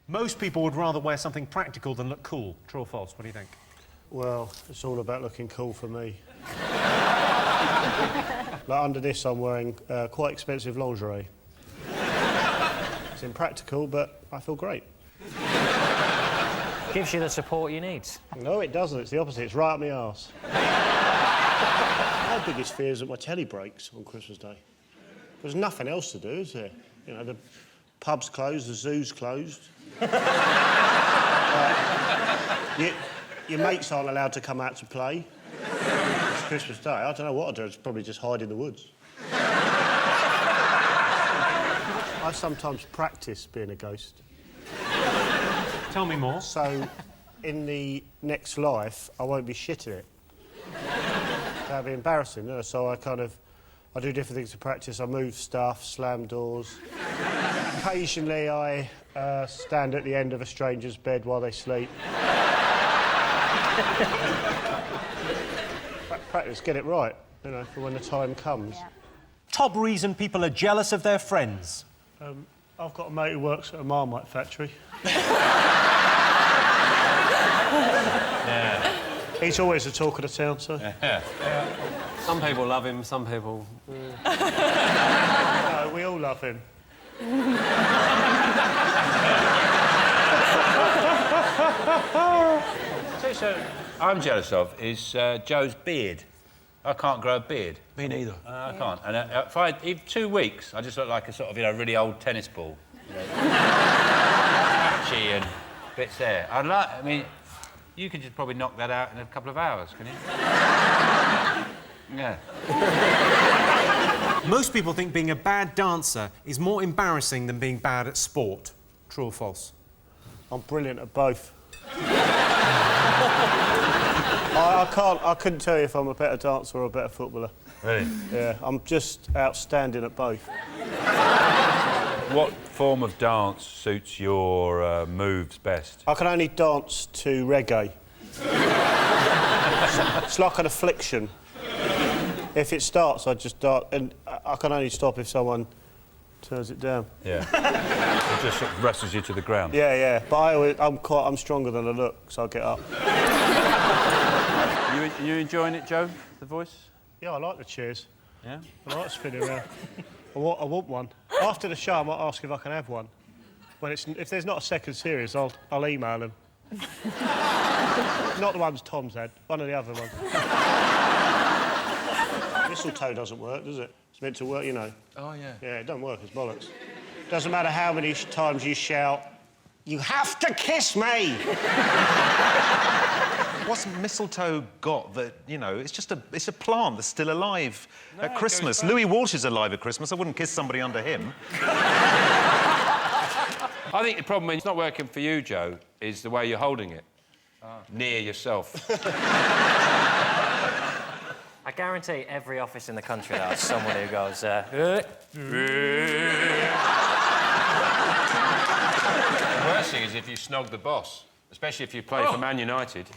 Most people would rather wear something practical than look cool. True or false? What do you think? Well, it's all about looking cool for me. Like under this, I'm wearing quite expensive lingerie. It's impractical, but I feel great. Gives you the support you need. No, it doesn't. It's the opposite. It's right up my arse. My biggest fear is that my telly breaks on Christmas Day. There's nothing else to do, is there? You know, the pub's closed, the zoo's closed. Your mates aren't allowed to come out to play. It's Christmas Day. I don't know what I'd do. I'd probably just hide in the woods. I sometimes practice being a ghost. Tell me more. So, in the next life, I won't be shit at it. That'd be embarrassing, you know? So I do different things to practice. I move stuff, slam doors. Occasionally, I stand at the end of a stranger's bed while they sleep. Practice, get it right, you know, for when the time comes. Yeah. Top reason people are jealous of their friends. I've got a mate who works at a Marmite factory. Yeah. He's always the talk of the town, so... Yeah. Some people love him, some people... No, we all love him. So I'm jealous of is Joe's beard. I can't grow a beard. Me neither. I can't. And if even 2 weeks, I just look like a sort of, really old tennis ball. You know, patchy and bits there. I mean, you could just probably knock that out in a couple of hours, can you? Yeah. Most people think being a bad dancer is more embarrassing than being bad at sport. True or false? I'm brilliant at both. I couldn't tell you if I'm a better dancer or a better footballer. Really? Yeah, I'm just outstanding at both. What form of dance suits your moves best? I can only dance to reggae. It's like an affliction. If it starts, I just dance, and I can only stop if someone turns it down. Yeah. It just sort of wrestles you to the ground. Yeah, yeah. But I'm stronger than I look, so I get up. You enjoying it, Joe? The voice? Yeah, I like the cheers. Yeah. I like spinning around. I want one. After the show, I might ask if I can have one. If there's not a second series, I'll email them. Not the ones Tom's had. One of the other ones. Mistletoe doesn't work, does it? It's meant to work, you know. Oh, yeah. Yeah, it doesn't work, it's bollocks. Doesn't matter how many times you shout, "You have to kiss me!" What's mistletoe got that, you know, it's a plant that's still alive at Christmas. Louis Walsh is alive at Christmas. I wouldn't kiss somebody under him. I think the problem when it's not working for you, Joe, is the way you're holding it. Near yourself. I guarantee every office in the country now has someone who goes, The worst thing is if you snog the boss, especially if you play for Man United.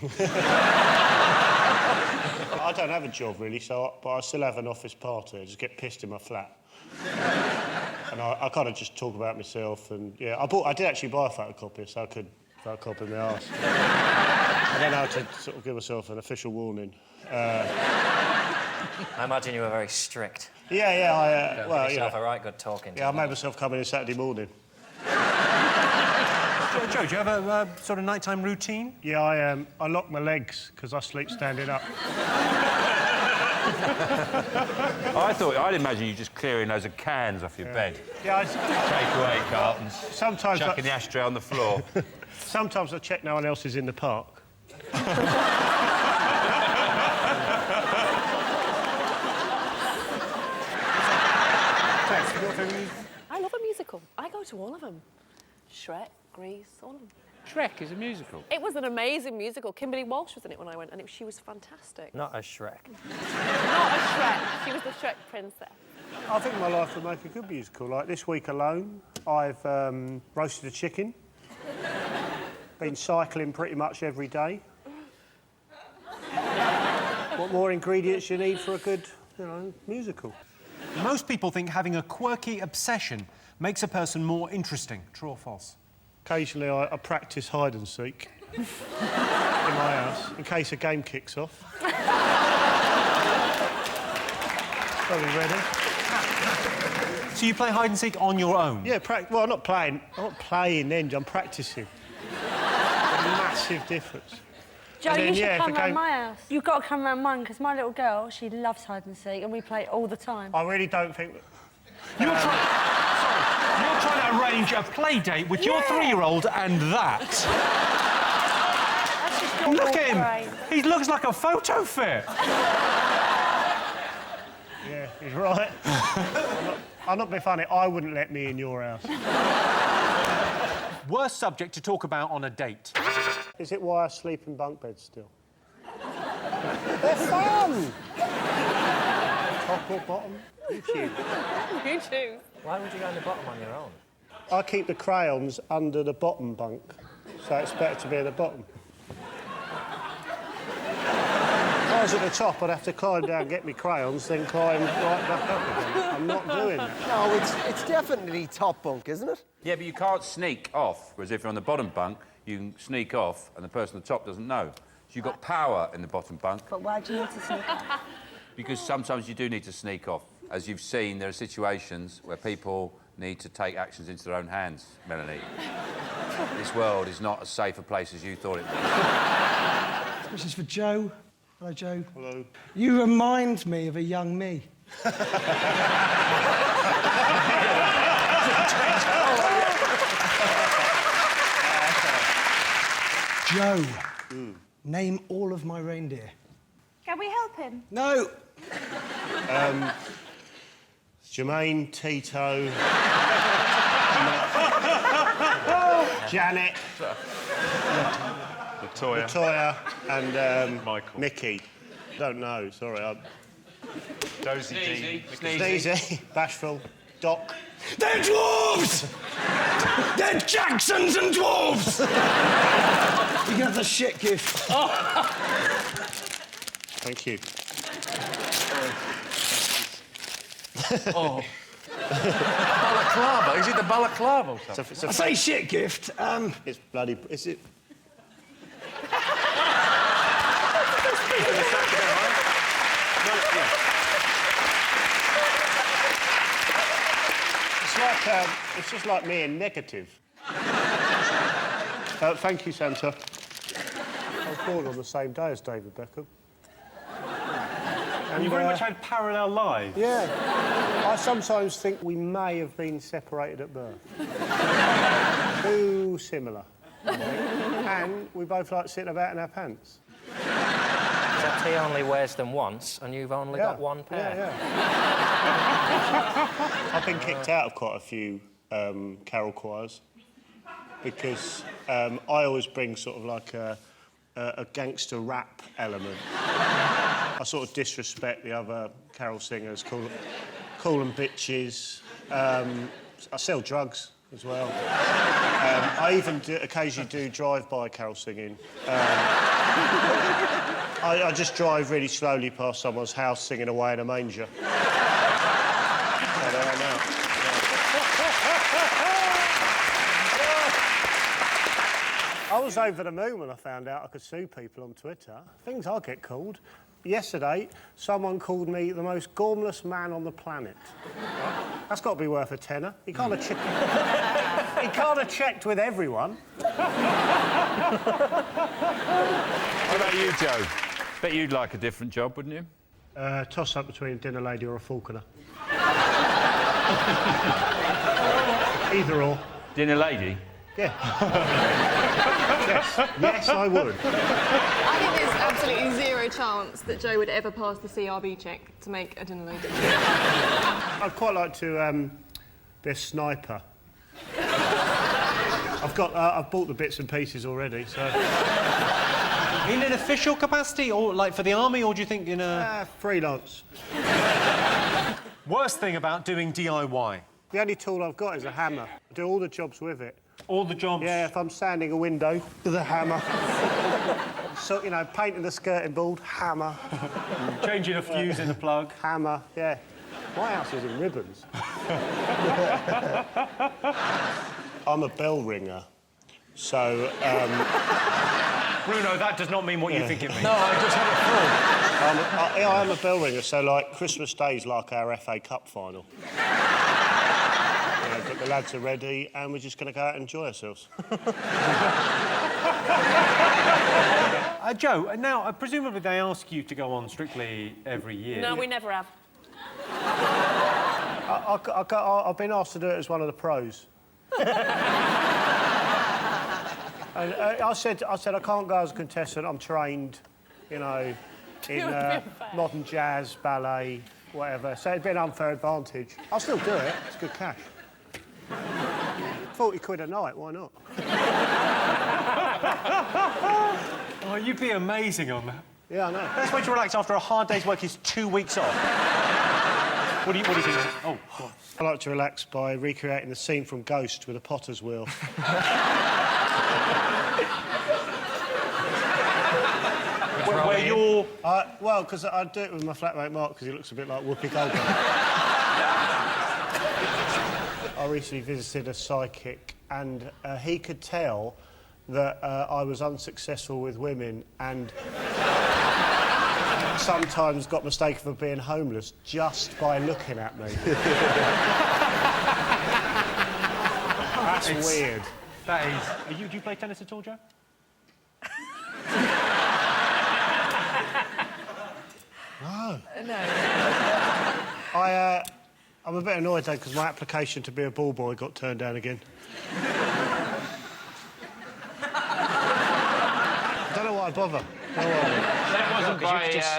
I don't have a job, really, but I still have an office party. I just get pissed in my flat. And I kind of just talk about myself, and, yeah, I did actually buy a photocopier, so I could photocopy my arse. I don't know how to sort of give myself an official warning. I imagine you were very strict. Yeah, well, Give yourself a right good talking to. Yeah, I made myself come in Saturday morning. Joe, do you have a sort of nighttime routine? Yeah, I lock my legs, because I sleep standing up. I'd imagine you just clearing loads of cans off your bed. Yeah, Takeaway cartons. Sometimes chucking the ashtray on the floor. Sometimes I check no one else is in the park. I love a musical. I go to all of them. Shrek, Grease, all of them. Shrek is a musical. It was an amazing musical. Kimberly Walsh was in it when I went, and she was fantastic. Not a Shrek. Not a Shrek. She was the Shrek princess. I think my life would make a good musical. Like this week alone, I've roasted a chicken. Been cycling pretty much every day. What more ingredients you need for a good, musical? Most people think having a quirky obsession makes a person more interesting. True or false? Occasionally I practice hide and seek in my house in case a game kicks off. Are we ready? So you play hide and seek on your own? Yeah, well, I'm not playing then, I'm practising. Massive difference. Joe, And then, you should yeah, if come a round game- my house. You've got to come round mine, because my little girl, she loves hide and seek, and we play it all the time. I really don't think... You're trying to arrange a play date with your 3-year-old and that. That's just your Look at him. brain. He looks like a photo fit. Yeah, he's right. I'm not being funny, I wouldn't let me in your house. Worst subject to talk about on a date. Is it why I sleep in bunk beds still? They're fun! Top or bottom? You choose. You choose. Why would you go in the bottom on your own? I keep the crayons under the bottom bunk, so it's better to be at the bottom. If I was at the top, I'd have to climb down, get me crayons, then climb right back up again. I'm not doing that. No, it's definitely top bunk, isn't it? Yeah, but you can't sneak off, whereas if you're on the bottom bunk, you can sneak off and the person on the top doesn't know. So you've got power in the bottom bunk. But why do you need to sneak off? Because sometimes you do need to sneak off. As you've seen, there are situations where people need to take actions into their own hands, Melanie. This world is not as safe a place as you thought it was. This is for Joe. Hello, Joe. Hello. You remind me of a young me. Joe, name all of my reindeer. Can we help him? No. Jermaine, Tito... Janet... Latoya and Michael. Mickey. Don't know, sorry. Dozy D. Sneezy, Bashful, Doc. They're dwarves! They're Jacksons and dwarves! You get the shit gift. Thank you. Balaclava? Is it the balaclava or something? It's a I say shit gift. It's bloody... Is it... It's just like me in negative. Thank you, Santa. I was born on the same day as David Beckham. And, You very much had parallel lives. Yeah. I sometimes think we may have been separated at birth. Too similar. I think. And we both like sitting about in our pants. Except he only wears them once, and you've only got one pair. Yeah. I've been kicked out of quite a few carol choirs because I always bring sort of like a gangster rap element. I sort of disrespect the other carol singers, call them bitches. I sell drugs as well. I even occasionally do drive-by carol singing. I just drive really slowly past someone's house singing Away in a Manger. There I am now. I was over the moon when I found out I could sue people on Twitter. Things I get called. Yesterday, someone called me the most gormless man on the planet. That's got to be worth a tenner. He can't have he can't have checked with everyone. What about you, Joe? Bet you'd like a different job, wouldn't you? Toss up between a dinner lady or a falconer. Either or. Dinner lady? Yeah. Yes, I would. I think there's absolutely zero chance that Joe would ever pass the CRB check to make a dinner lady. I'd quite like to be a sniper. I've bought the bits and pieces already, so... In an official capacity, or like for the army, or do you think in a... freelance. Worst thing about doing DIY? The only tool I've got is a hammer. I do all the jobs with it. All the jobs? Yeah, if I'm sanding a window, with a hammer. So, you know, painting the skirting board, hammer. Changing a fuse in the plug. Hammer, yeah. My house is in ribbons. I'm a bell ringer. So, Bruno, that does not mean what you think it means. No, I just had a thought. I am a bell ringer, so, like, Christmas Day's like our FA Cup final. But the lads are ready, and we're just going to go out and enjoy ourselves. Joe, now, presumably they ask you to go on Strictly every year. No, we never have. I've been asked to do it as one of the pros. And I said I can't go as a contestant. I'm trained, you know, in modern jazz, ballet, whatever. So it'd be an unfair advantage. I'll still do it. It's good cash. 40 quid a night, why not? Oh, you'd be amazing on that. Yeah, I know. Best way to relax after a hard day's work is 2 weeks off. What do you think? Oh, go on. I like to relax by recreating the scene from Ghost with a potter's wheel. Where you're... Well, because I do it with my flatmate Mark, because he looks a bit like Whoopi Goldberg. I recently visited a psychic, and he could tell that I was unsuccessful with women and sometimes got mistaken for being homeless just by looking at me. That's weird. That is... Do you play tennis at all, Joe? No. I'm a bit annoyed, though, because my application to be a ball boy got turned down again. I don't know why I bother.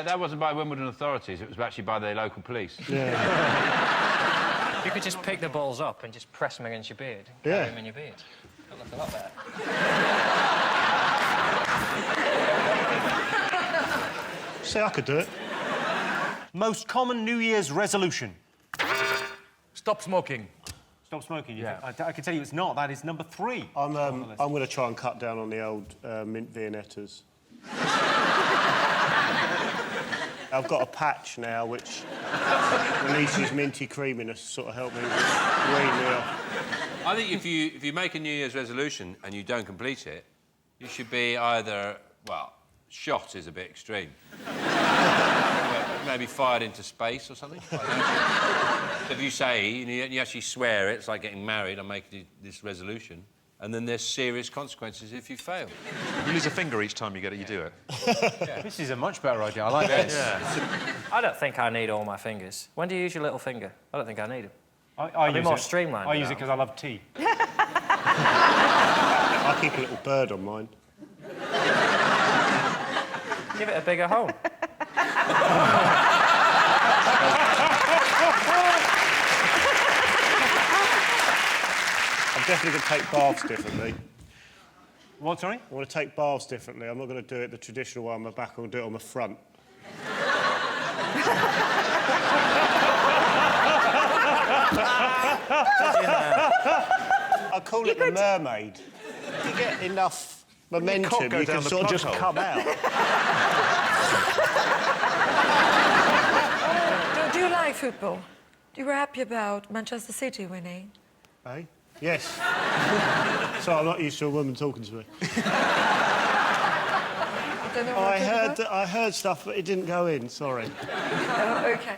That wasn't by Wimbledon authorities, it was actually by the local police. Yeah. You could just pick the balls up and just press them against your beard. Yeah. Carry them in your beard. It'll look a lot better. See, I could do it. Most common New Year's resolution? Stop smoking. Stop smoking, you Yeah. think? I can tell you it's not. That is number 3. I'm going to try and cut down on the old mint Viennettas. I've got a patch now which releases minty creaminess to sort of help me wean me off. I think if you make a New Year's resolution and you don't complete it, you should be either, well, shot is a bit extreme. Maybe fired into space or something. So if you say, and you actually swear it, it's like getting married, I'm making this resolution, and then there's serious consequences if you fail. You lose a finger each time you get it, you do it. Yeah. This is a much better idea. I like this. Yeah. I don't think I need all my fingers. When do you use your little finger? I don't think I need them. I'll be more streamlined. I use it because I love tea. I keep a little bird on mine. Give it a bigger home. I'm definitely going to take baths differently. What, sorry? I want to take baths differently. I'm not going to do it the traditional way on my back. I'm going to do it on my front. I call it the mermaid. If you get enough momentum, you can sort of just come out. Do you like football? You were happy about Manchester City winning? Eh? Yes. So I'm not used to a woman talking to me. I heard stuff, but it didn't go in. Sorry. Oh, OK.